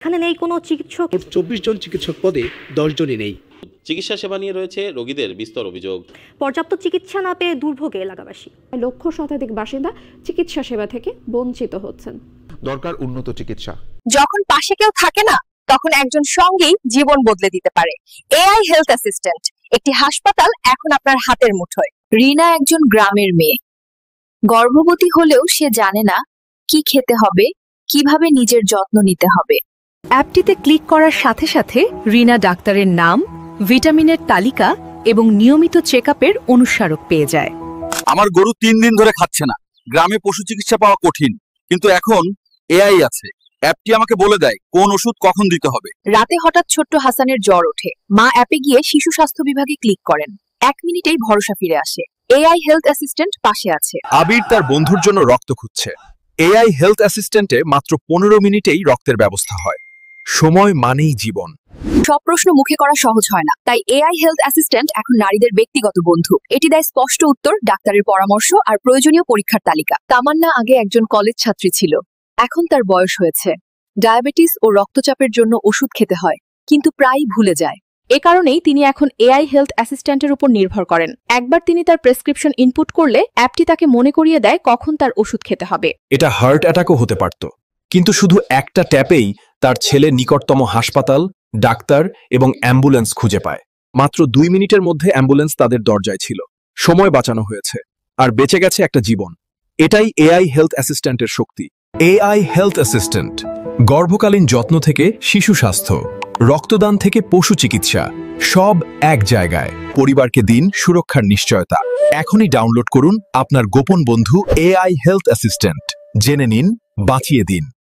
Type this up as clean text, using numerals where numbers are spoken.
এখানে নেই কোনো চিকিৎসক। 24 জন চিকিৎসক পদে 10 জনই নেই। চিকিৎসা সেবা নিয়ে রয়েছে রোগীদের বিস্তর অভিযোগ। পর্যাপ্ত চিকিৎসা না পেয়ে দুর্ভোগে এলাকাবাসী। লক্ষ শতাধিক বাসিন্দা চিকিৎসা সেবা থেকে বঞ্চিত হচ্ছেন। দরকার উন্নত চিকিৎসা। যখন পাশে কেউ থাকে না, তখন একজন সঙ্গেই জীবন বদলে দিতে পারে। এআই হেলথ অ্যাসিস্ট্যান্ট, একটি হাসপাতাল এখন আপনার হাতের মুঠোয়। রিনা একজন গ্রামের মেয়ে, গর্ভবতী হলেও সে জানে না কি খেতে হবে, কিভাবে নিজের যত্ন নিতে হবে। অ্যাপটিতে ক্লিক করার সাথে সাথে রিনা ডাক্তারের নাম, ভিটামিনের তালিকা এবং নিয়মিত চেকআপের অনুস্মারক পেয়ে যায়। আমার গরু 3 দিন ধরে খাচ্ছে না। গ্রামে পশু চিকিৎসা পাওয়া কঠিন, কিন্তু এখন এআই আছে। অ্যাপটি আমাকে বলে দেয় কোন ওষুধ কখন দিতে হবে। রাতে হঠাৎ ছোট্ট হাসানের জ্বর ওঠে। মা অ্যাপে গিয়ে শিশু স্বাস্থ্য বিভাগে ক্লিক করেন। 1 মিনিটেই ভরসা ফিরে আসে। এআই হেলথ অ্যাসিস্ট্যান্ট পাশে আছে। আবির তার বন্ধুর জন্য রক্ত খুঁজছে। এআই হেলথ অ্যাসিস্ট্যান্টে মাত্র 15 মিনিটেই রক্তের ব্যবস্থা হয়। সময় মানেই জীবন। সব প্রশ্ন মুখে করা সহজ হয় না, তাই এআই হেলথ অ্যাসিস্ট্যান্ট এখন নারীদের ব্যক্তিগত বন্ধু। এটি দেয় স্পষ্ট উত্তর, ডাক্তারের পরামর্শ আর প্রয়োজনীয় পরীক্ষার তালিকা। তামান্না আগে একজন কলেজ ছাত্রী ছিল। এখন তার বয়স হয়েছে। ডায়াবেটিস ও রক্তচাপের জন্য ওষুধ খেতে হয়, কিন্তু প্রায়ই ভুলে যায়। এ কারণেই তিনি এখন এআই হেলথ অ্যাসিস্ট্যান্টের উপর নির্ভর করেন। একবার তিনি তার প্রেসক্রিপশন ইনপুট করলে অ্যাপটি তাকে মনে করিয়ে দেয় কখন তার ওষুধ খেতে হবে। এটা হার্ট অ্যাটাকও হতে পারত, কিন্তু শুধু একটা ট্যাপেই তার ছেলে নিকটতম হাসপাতাল, ডাক্তার এবং অ্যাম্বুলেন্স খুঁজে পায়। মাত্র 2 মিনিটের মধ্যে অ্যাম্বুলেন্স তাদের দরজায় ছিল। সময় বাঁচানো হয়েছে, আর বেঁচে গেছে একটা জীবন। এটাই এআই হেলথ অ্যাসিস্ট্যান্টের শক্তি। এআই হেলথ অ্যাসিস্ট্যান্ট, গর্ভকালীন যত্ন থেকে শিশু স্বাস্থ্য, রক্তদান থেকে পশু চিকিৎসা, সব এক জায়গায়। পরিবারকে দিন সুরক্ষার নিশ্চয়তা। এখনই ডাউনলোড করুন আপনার গোপন বন্ধু এআই হেলথ অ্যাসিস্ট্যান্ট। জেনে নিন, বাঁচিয়ে দিন।